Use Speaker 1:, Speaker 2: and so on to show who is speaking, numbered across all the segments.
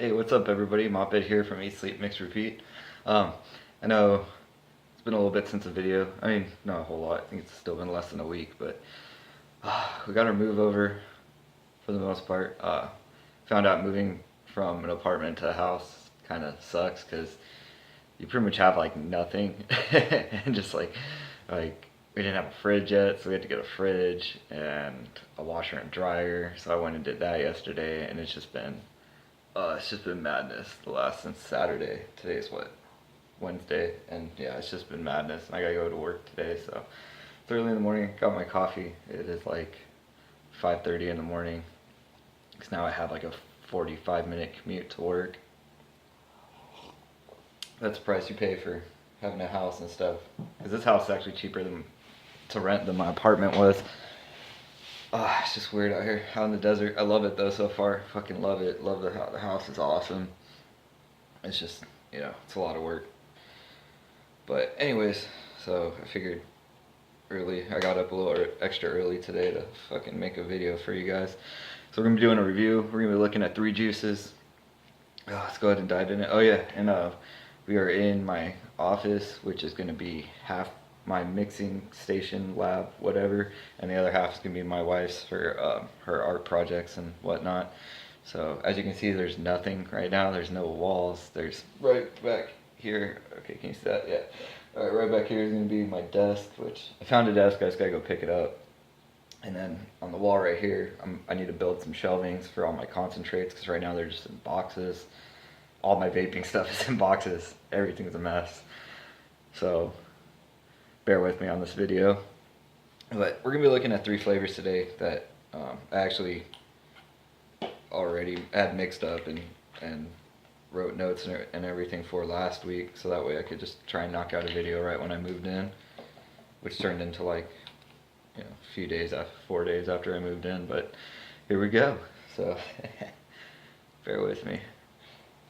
Speaker 1: Hey, what's up, everybody? Moped here from Eat, Sleep, Mix, Repeat. Um, I know it's been a little bit since a video. I mean, not a whole lot. I think it's still been less than a week, but we got our move over for the most part. Found out moving from an apartment to a house kind of sucks because you pretty much have like nothing, and just like we didn't have a fridge yet, so we had to get a fridge and a washer and dryer. So I went and did that yesterday, and it's just been madness the last since Saturday. Today's what, Wednesday, and yeah, it's just been madness. And I gotta go to work today, so it's early in the morning. Got my coffee. It is like 5:30 in the morning. Cause now I have like a 45-minute commute to work. That's the price you pay for having a house and stuff. Cause this house is actually cheaper than to rent than my apartment was. It's just weird out here, out in the desert. I love it though so far. Fucking love it. Love the house is awesome. It's just, it's a lot of work. But anyways, so I figured early. I got up a little extra early today to fucking make a video for you guys. So we're gonna be doing a review. We're gonna be looking at 3 juices. Let's go ahead and dive in it. Oh yeah, and we are in my office, which is gonna be half my mixing station lab, whatever, and the other half is gonna be my wife's for her art projects and whatnot. So as you can see, there's nothing right now. There's no walls. There's right back here. Okay, can you see that? Yeah. All right, right back here is gonna be my desk, which I found a desk. I just gotta go pick it up. And then on the wall right here, I need to build some shelvings for all my concentrates because right now they're just in boxes. All my vaping stuff is in boxes. Everything's a mess. So bear with me on this video. But we're gonna be looking at 3 flavors today that I actually already had mixed up and wrote notes and everything for last week, so that way I could just try and knock out a video right when I moved in, which turned into like a few days after 4 days after I moved in. But here we go. So bear with me.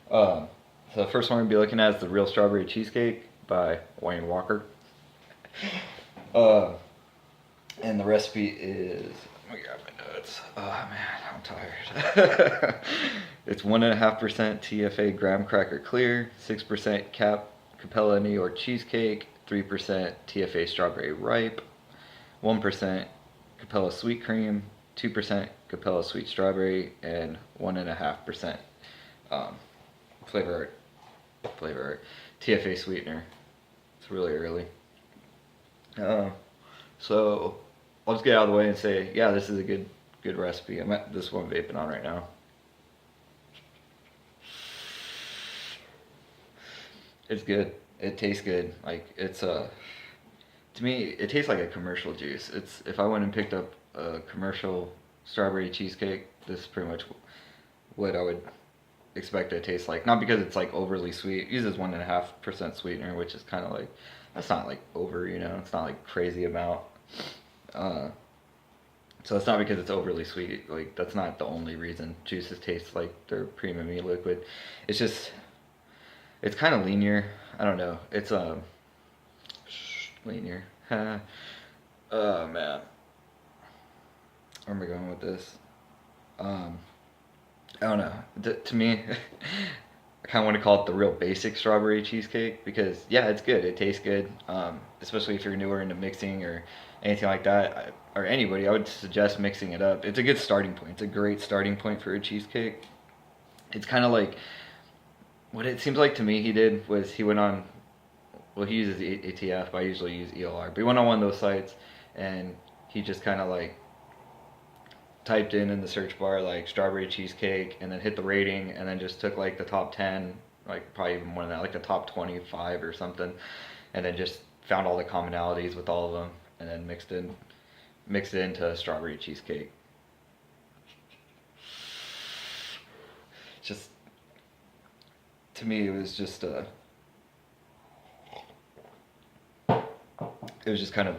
Speaker 1: So the first one we're gonna be looking at is the Real Strawberry Cheesecake by Wayne Walker. And the recipe is, let me grab my notes. Oh man, I'm tired. It's 1.5% TFA graham cracker clear, 6% Capella New York cheesecake, 3% TFA strawberry ripe, 1% Capella sweet cream, 2% Capella sweet strawberry, and 1.5% flavor art TFA sweetener. It's really early. So I'll just get out of the way and say, yeah, this is a good recipe. I'm at this one vaping on right now. It's good. It tastes good. Like it's to me, it tastes like a commercial juice. It's if I went and picked up a commercial strawberry cheesecake, this is pretty much what I would expect it to taste like. Not because it's like overly sweet. It uses 1.5% sweetener, which is kind of like, that's not like over, it's not like crazy amount. So it's not because it's overly sweet. Like that's not the only reason juices taste like they're premium-y liquid. It's just, it's kind of linear. I don't know. It's linear. Oh man, where am I going with this? I don't know. To me, I kind of want to call it the real basic strawberry cheesecake because yeah, it's good. It tastes good. Especially if you're newer into mixing or anything like that, or anybody, I would suggest mixing it up. It's a good starting point. It's a great starting point for a cheesecake. It's kind of like what it seems like to me he did was he went on, well, he uses ATF, but I usually use ELR, but he went on one of those sites and he just kind of like typed in the search bar like strawberry cheesecake and then hit the rating and then just took like the top 10, like probably even more than that, like the top 25 or something, and then just found all the commonalities with all of them and then mixed it into a strawberry cheesecake. Just to me it was just it was just kind of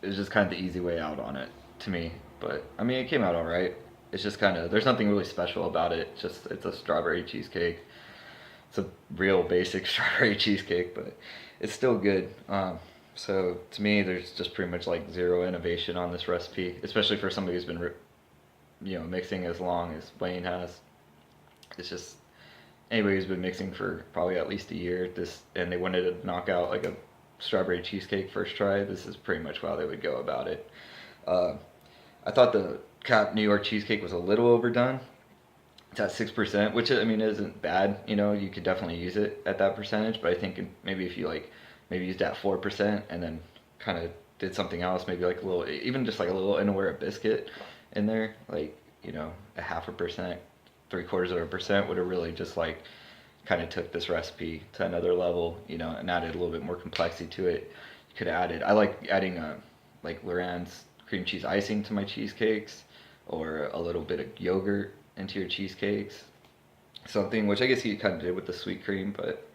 Speaker 1: the easy way out on it to me. But I mean, it came out all right. It's just kind of, there's nothing really special about it. It's a strawberry cheesecake. It's a real basic strawberry cheesecake, but it's still good. So to me, there's just pretty much like zero innovation on this recipe, especially for somebody who's been mixing as long as Wayne has. It's just anybody who's been mixing for probably at least a year, and they wanted to knock out like a strawberry cheesecake first try, this is pretty much how they would go about it. Uh, I thought the Cap New York cheesecake was a little overdone. It's at 6%, which I mean isn't bad. You know, you could definitely use it at that percentage, but I think maybe if you like maybe used that 4% and then kind of did something else, maybe like a little, even just like a little Inaware biscuit in there, like you know, a 0.5%, 0.75% would have really just like kind of took this recipe to another level, you know, and added a little bit more complexity to it. You could have added, I like adding like Loren's cream cheese icing to my cheesecakes, or a little bit of yogurt into your cheesecakes. Something which I guess you kind of did with the sweet cream, but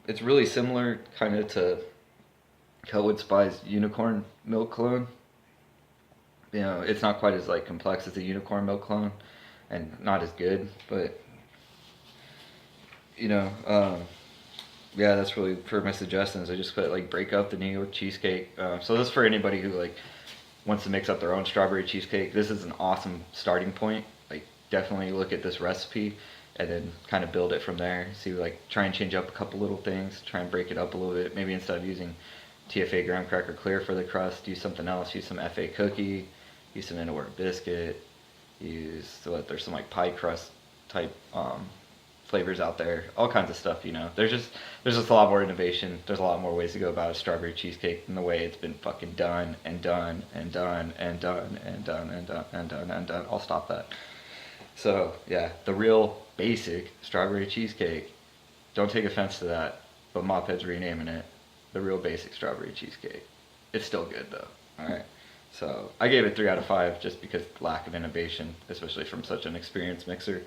Speaker 1: it's really similar kind of to Kelwood Spy's unicorn milk clone. You know, it's not quite as like complex as the unicorn milk clone, and not as good, but you know, yeah, that's really for my suggestions. I just put like break up the New York cheesecake. So this is for anybody who like wants to mix up their own strawberry cheesecake. This is an awesome starting point. Like definitely look at this recipe and then kind of build it from there. See, like try and change up a couple little things. Try and break it up a little bit. Maybe instead of using TFA graham cracker clear for the crust, use something else. Use some FA cookie. Use some Inaware biscuit. Use so that there's some like pie crust type flavors out there, all kinds of stuff, you know. There's just a lot more innovation. There's a lot more ways to go about a strawberry cheesecake than the way it's been fucking done and done and done and done and done and done and done and done. I'll stop that. So yeah, the real basic strawberry cheesecake. Don't take offense to that, but Mophead's renaming it the real basic strawberry cheesecake. It's still good though. All right. So I gave it 3 out of 5 just because lack of innovation, especially from such an experienced mixer.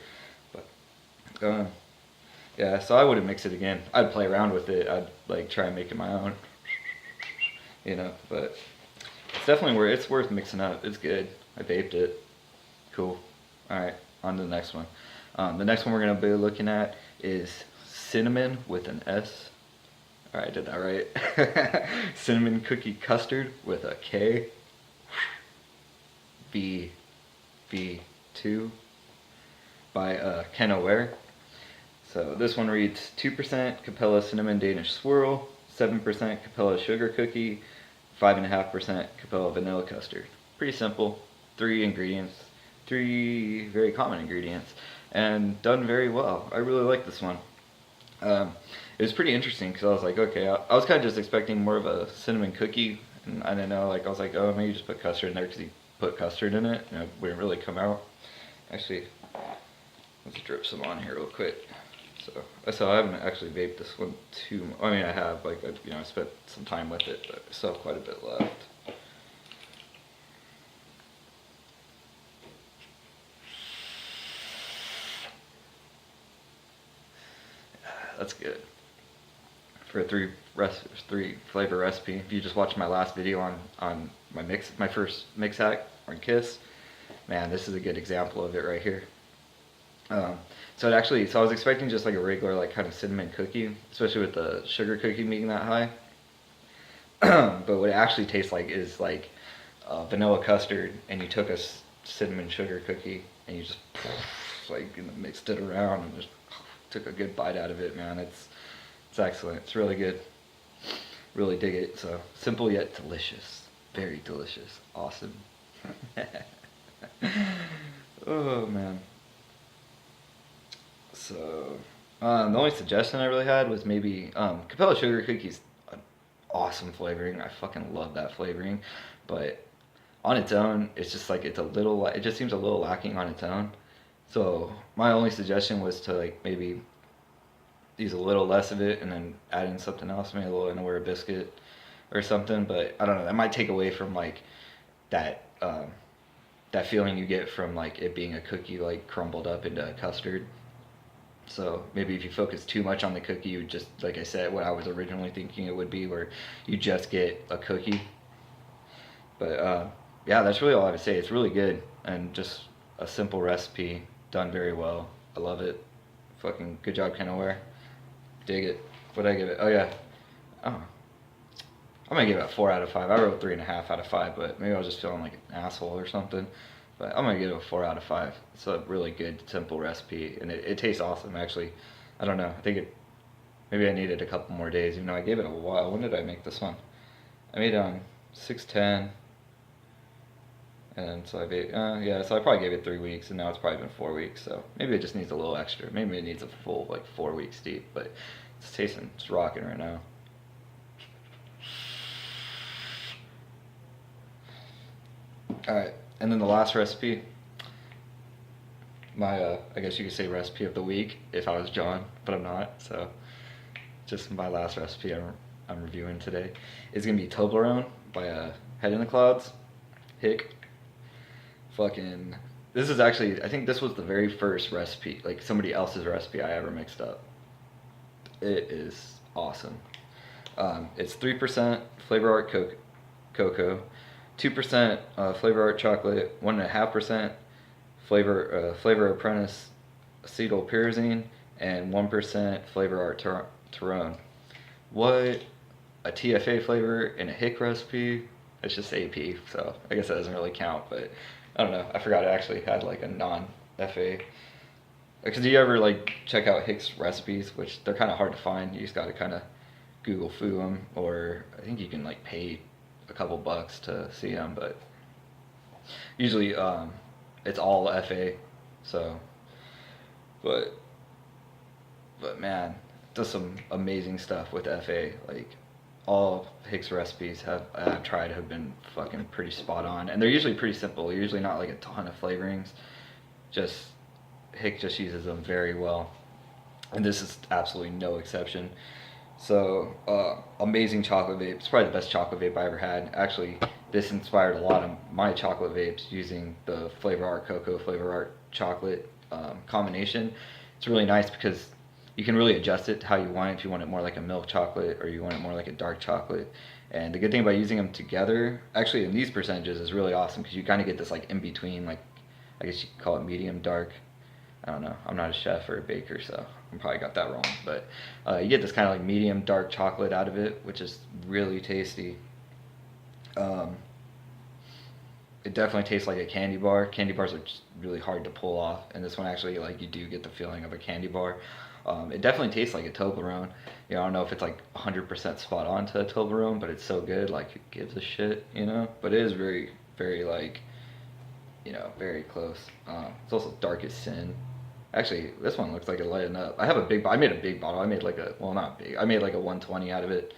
Speaker 1: Yeah, so I wouldn't mix it again. I'd play around with it. I'd like try and make it my own, you know. But it's definitely worth mixing up. It's good. I vaped it. Cool. All right, on to the next one. The next one we're gonna be looking at is Sinnamon with an S. All right, I did that right. Cinnamon cookie custard with a K. V2 by Ken O'Ware. So this one reads 2% Capella Cinnamon Danish Swirl, 7% Capella Sugar Cookie, 5.5% Capella Vanilla Custard. Pretty simple. 3 ingredients. 3 very common ingredients. And done very well. I really like this one. It was pretty interesting because I was like, okay, I was kind of just expecting more of a cinnamon cookie. And I didn't know, like, I was like, oh, maybe just put custard in there because he put custard in it. And it wouldn't really come out. Actually, let's drip some on here real quick. So I haven't actually vaped this one too much. I mean, I have, like, you know, I spent some time with it, but I still have quite a bit left. That's good. For a 3 flavor recipe. If you just watched my last video on my first mix hack on Kiss, man, this is a good example of it right here. So I was expecting just like a regular like kind of cinnamon cookie, especially with the sugar cookie being that high. But what it actually tastes like is like vanilla custard, and you took a cinnamon sugar cookie and you just like mixed it around and just took a good bite out of it, man. It's excellent. It's really good. Really dig it. So simple yet delicious. Very delicious. Awesome. Oh man. So the only suggestion I really had was maybe Capella Sugar Cookies. An awesome flavoring. I fucking love that flavoring, but on its own, it's just like it just seems a little lacking on its own. So my only suggestion was to like maybe use a little less of it and then add in something else, maybe a little Inaware biscuit or something. But I don't know, that might take away from like that that feeling you get from like it being a cookie like crumbled up into a custard. So maybe if you focus too much on the cookie, you just, like I said, what I was originally thinking it would be, where you just get a cookie. But yeah, that's really all I have to say. It's really good and just a simple recipe done very well. I love it. Fucking good job, Ken O'Ware. Dig it. What'd I give it? Oh yeah. Oh. I'm gonna give it a 4 out of 5. I wrote 3.5 out of 5, but maybe I was just feeling like an asshole or something. but I'm gonna give it a 4 out of 5. It's a really good, simple recipe, and it tastes awesome. Actually, I don't know. I think it maybe I needed a couple more days, even though I gave it a while. When did I make this one? I made it on 6/10, and so so I probably gave it 3 weeks, and now it's probably been 4 weeks. So maybe it just needs a little extra. Maybe it needs a full like 4 weeks deep, but it's rocking right now. All right, and then the last recipe, my I guess you could say recipe of the week if I was John, but I'm not. So just my last recipe I'm reviewing today is gonna be Toblerone by Head in the Clouds. Hick. Fucking. This is actually, I think this was the very first recipe, like somebody else's recipe I ever mixed up. It is awesome. It's 3% Flavor Art cocoa, 2% Flavor Art chocolate, 1.5% Flavor Apprentice acetylpyrazine, and 1% Flavor Art Tyrone. What a TFA flavor in a Hick recipe. It's just AP, so I guess that doesn't really count, but I don't know. I forgot it actually had like a non-FA. Because do you ever like check out Hick's recipes, which they're kind of hard to find. You just got to kind of Google foo them, or I think you can like pay a couple bucks to see them, but usually it's all FA. So, but man, does some amazing stuff with FA. Like all Hick's recipes I've tried have been fucking pretty spot on, and they're usually pretty simple. They're usually not like a ton of flavorings. Hick just uses them very well, and this is absolutely no exception. So amazing chocolate vape. It's probably the best chocolate vape I ever had. Actually, this inspired a lot of my chocolate vapes using the Flavor Art cocoa, Flavor Art chocolate combination. It's really nice because you can really adjust it to how you want it. If you want it more like a milk chocolate, or you want it more like a dark chocolate. And the good thing about using them together, actually in these percentages, is really awesome because you kind of get this like in between, like I guess you could call it medium dark. I don't know. I'm not a chef or a baker, so I probably got that wrong. But you get this kind of like medium dark chocolate out of it, which is really tasty. It definitely tastes like a candy bar. Candy bars are just really hard to pull off, and this one actually, like, you do get the feeling of a candy bar. It definitely tastes like a Toblerone. You know, I don't know if it's like 100% spot on to a Toblerone, but it's so good, like, it gives a shit, you know? But it is very, very, like, you know, very close. It's also dark as sin. Actually, this one looks like it lightened up. I made a big bottle. I made like a, well, not big. I made like a 120 out of it,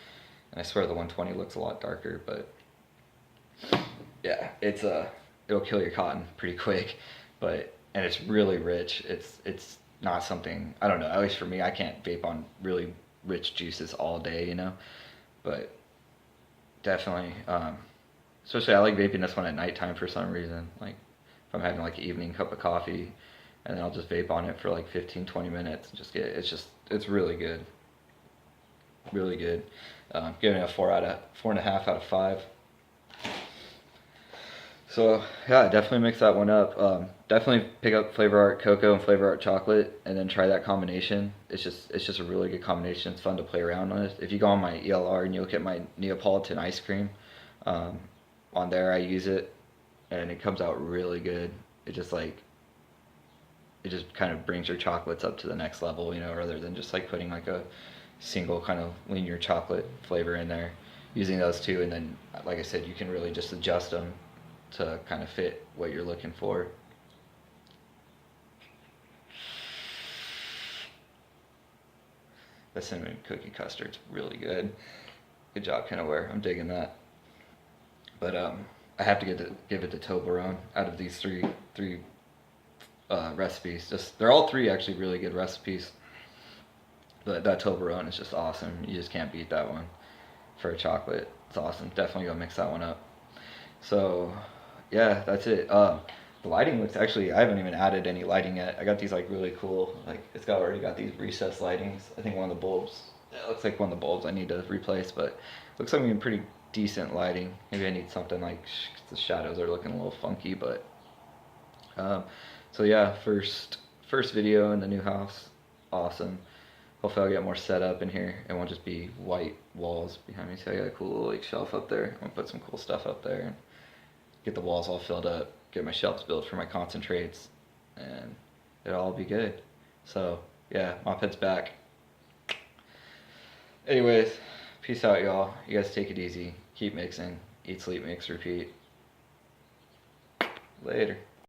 Speaker 1: and I swear the 120 looks a lot darker, but yeah, it'll kill your cotton pretty quick, and it's really rich. It's not something, I don't know, at least for me, I can't vape on really rich juices all day, you know, but definitely, especially I like vaping this one at nighttime for some reason. Like if I'm having like an evening cup of coffee, and then I'll just vape on it for like 15-20 minutes and it's really good. Really good. Giving it a 4.5 out of 5. So yeah, definitely mix that one up. Definitely pick up Flavor Art Cocoa and Flavor Art Chocolate, and then try that combination. It's just a really good combination. It's fun to play around on it. If you go on my ELR and you look at my Neapolitan ice cream, on there I use it, and it comes out really good. It just kind of brings your chocolates up to the next level, you know, rather than just like putting like a single kind of linear chocolate flavor in there. Using those two, and then, like I said, you can really just adjust them to kind of fit what you're looking for. The cinnamon cookie custard's really good. Good job, Kenaware. I'm digging that. But I have to give it to Toblerone out of these three recipes. They're all three actually really good recipes, but that Toblerone is just awesome. You just can't beat that one for a chocolate. It's awesome. Definitely go mix that one up. So yeah, that's it. The lighting looks, actually, I haven't even added any lighting yet. I got these like really cool, like already got these recessed lightings. I think one of the bulbs, it looks like one of the bulbs I need to replace, but it looks like I'm getting pretty decent lighting. Maybe I need something like, the shadows are looking a little funky, but so yeah, first video in the new house. Awesome. Hopefully I'll get more set up in here. It won't just be white walls behind me. So I got a cool little like shelf up there. I'm gonna put some cool stuff up there and get the walls all filled up. get my shelves built for my concentrates, and it'll all be good. So yeah, mop head's back. Anyways, peace out, y'all. You guys take it easy. Keep mixing. Eat, sleep, mix, repeat. Later.